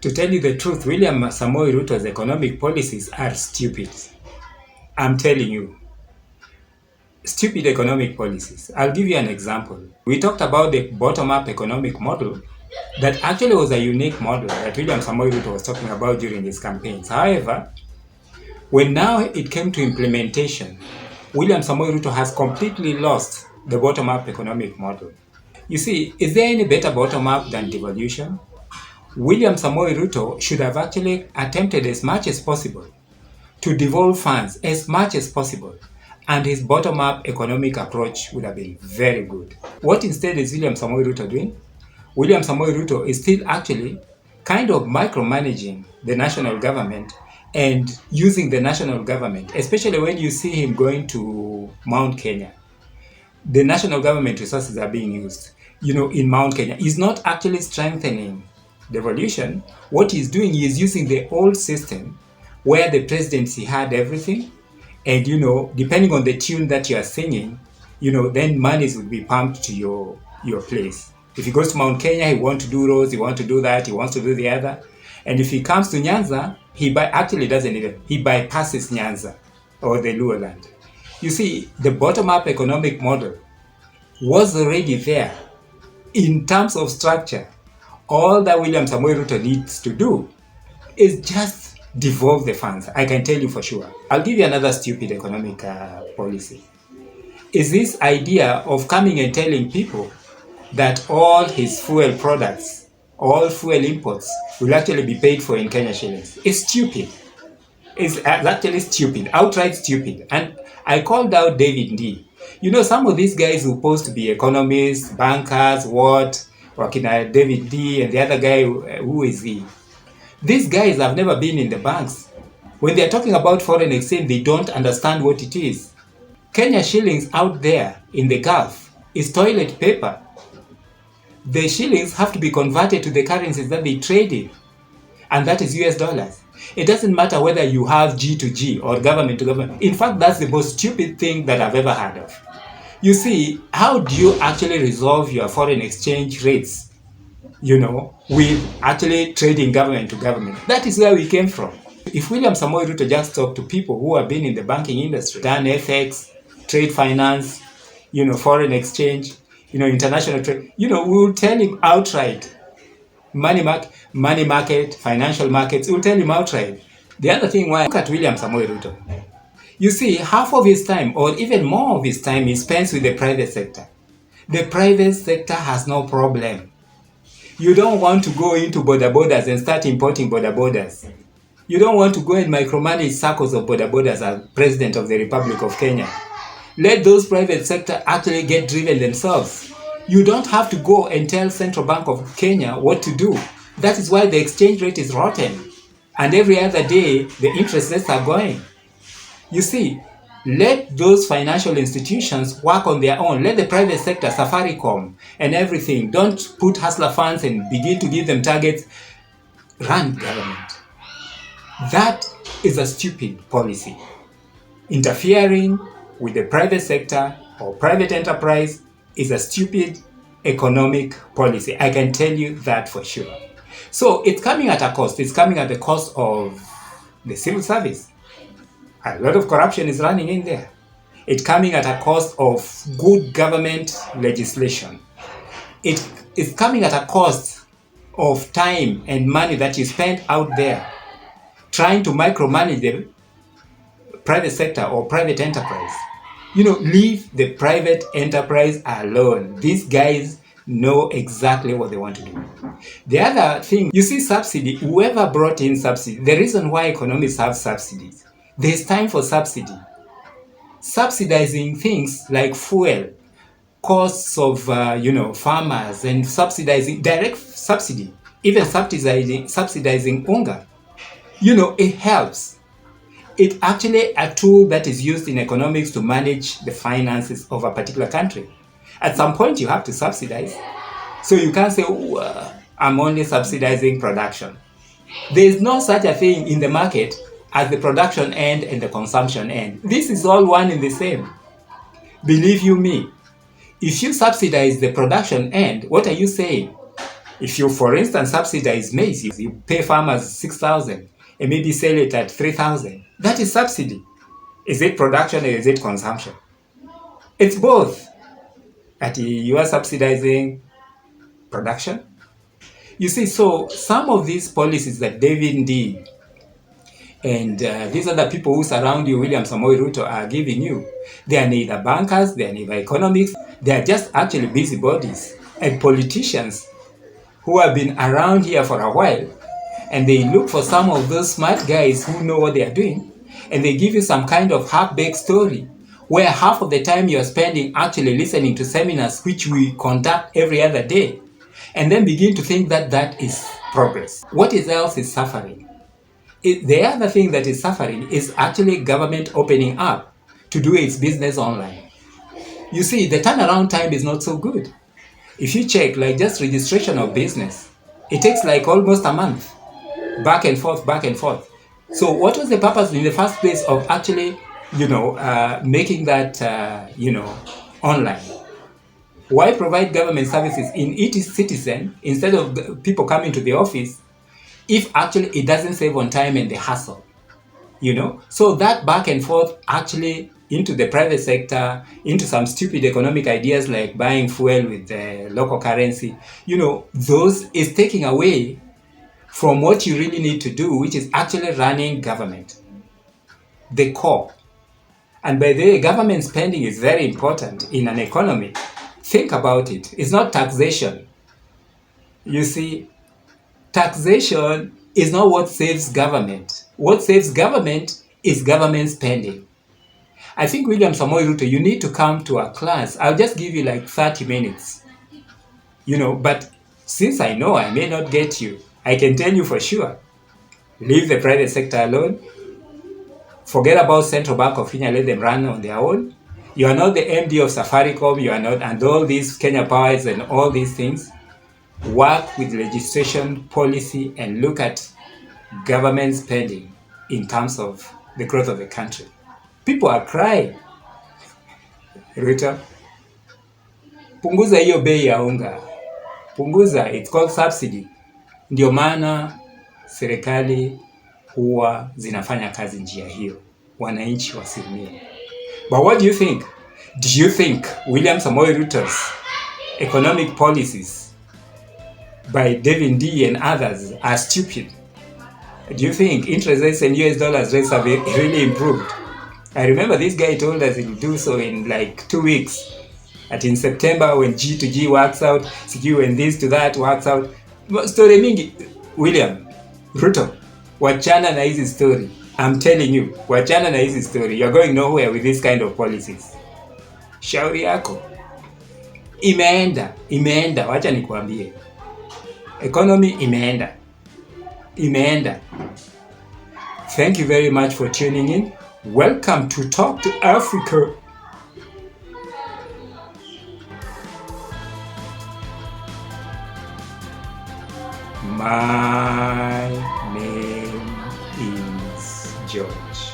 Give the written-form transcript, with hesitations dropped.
To tell you the truth, William Samoei Ruto's economic policies are stupid. I'm telling you. Stupid economic policies. I'll give you an example. We talked about the bottom-up economic model that actually was a unique model that William Samoei Ruto was talking about during his campaigns. However, when now it came to implementation, William Samoei Ruto has completely lost the bottom-up economic model. You see, is there any better bottom-up than devolution? William Samoei Ruto should have actually attempted as much as possible to devolve funds as much as possible, and his bottom-up economic approach would have been very good. What instead is William Samoei Ruto doing? William Samoei Ruto is still actually kind of micromanaging the national government and using the national government, especially when you see him going to Mount Kenya. The national government resources are being used, in Mount Kenya. He's not actually strengthening devolution. What he's doing is using the old system where the presidency had everything, and depending on the tune that you are singing, then monies would be pumped to your place. If he goes to Mount Kenya, he wants to do roads, he wants to do that, he wants to do the other. And if he comes to Nyanza, he bypasses Nyanza or the Luo land. You see, the bottom-up economic model was already there in terms of structure. All that William Samoei Ruto needs to do is just devolve the funds. I can tell you for sure. I'll give you another stupid economic policy. Is this idea of coming and telling people that all his fuel products, all fuel imports will actually be paid for in Kenya shillings. It's stupid. It's actually stupid, outright stupid. And I called out David D. Some of these guys who supposed to be economists, bankers, Wakina David D, and the other guy, who is he? These guys have never been in the banks. When they're talking about foreign exchange, they don't understand what it is. Kenya shillings out there in the Gulf is toilet paper. The shillings have to be converted to the currencies that they trade in, and that is US dollars. It doesn't matter whether you have G to G or government to government. In fact, that's the most stupid thing that I've ever heard of. You see, how do you actually resolve your foreign exchange rates, with actually trading government to government? That is where we came from. If William Samoei Ruto just talked to people who have been in the banking industry, done FX, trade finance, foreign exchange, international trade, we will tell him outright. Money market, financial markets, we'll tell him outright. The other thing, why look at William Samoei Ruto. You see, half of his time, or even more of his time, he spends with the private sector. The private sector has no problem. You don't want to go into border borders and start importing border borders. You don't want to go and micromanage circles of border borders as President of the Republic of Kenya. Let those private sector actually get driven themselves. You don't have to go and tell Central Bank of Kenya what to do. That is why the exchange rate is rotten. And every other day, the interest rates are going. You see, let those financial institutions work on their own. Let the private sector, SafariCom and everything, don't put hustler funds and begin to give them targets. Run government. That is a stupid policy. Interfering with the private sector or private enterprise is a stupid economic policy. I can tell you that for sure. So it's coming at a cost. It's coming at the cost of the civil service. A lot of corruption is running in there. It's coming at a cost of good government legislation. It is coming at a cost of time and money that you spend out there trying to micromanage the private sector or private enterprise. Leave the private enterprise alone. These guys know exactly what they want to do. The other thing, you see, subsidy, whoever brought in subsidy, the reason why economists have subsidies, there's time for subsidy. Subsidizing things like fuel, costs of, farmers, and subsidizing, direct subsidy, even subsidizing unga, it helps. It's actually a tool that is used in economics to manage the finances of a particular country. At some point, you have to subsidize. So you can't say, I'm only subsidizing production. There is no such a thing in the market as the production end and the consumption end. This is all one and the same. Believe you me, if you subsidize the production end, what are you saying? If you, for instance, subsidize maize, you pay farmers 6,000 and maybe sell it at 3,000. That is subsidy. Is it production or is it consumption? It's both. You are subsidizing production. You see, so some of these policies that David did, and these are the people who surround you, William Samoei Ruto, are giving you. They are neither bankers, they are neither economics, they are just actually busybodies and politicians who have been around here for a while, and they look for some of those smart guys who know what they are doing, and they give you some kind of half-baked story where half of the time you're spending actually listening to seminars which we conduct every other day, and then begin to think that that is progress. What else is suffering? The other thing that is suffering is actually government opening up to do its business online. You see, the turnaround time is not so good. If you check, like just registration of business, it takes like almost a month, back and forth, back and forth. So what was the purpose in the first place of actually, making that, online? Why provide government services in each citizen instead of people coming to the office if actually it doesn't save on time and the hassle? So that back and forth actually into the private sector, into some stupid economic ideas like buying fuel with the local currency, those is taking away from what you really need to do, which is actually running government, the core. And by the way, government spending is very important in an economy. Think about it. It's not taxation. You see, taxation is not what saves government. What saves government is government spending. I think, William Samoei Ruto, you need to come to a class. I'll just give you like 30 minutes. But since I know I may not get you, I can tell you for sure, leave the private sector alone. Forget about Central Bank of Kenya, let them run on their own. You are not the MD of SafariCom, you are not, and all these Kenya powers and all these things. Work with legislation, policy, and look at government spending in terms of the growth of the country. People are crying. Ruto, punguza hiyo bei ya unga. Punguza, it's called subsidy. Ndio maana serikali huwa zinafanya kazi njia hiyo, wananchi wasiumie. But what do you think? Do you think William Samoei Ruto's economic policies by David D and others are stupid? Do you think interest rates and US dollars rates have really improved? I remember this guy told us he'll do so in like 2 weeks. At in September when G to G works out, CQ when this to that works out. Story mingi, William Ruto, wachana na hizi story. I'm telling you, wachana na hizi story. You're going nowhere with this kind of policies. Shauri yako. Imeenda, wacha nikuambie. Economy imeenda. Thank you very much for tuning in. Welcome to Talk to Africa. My name is George.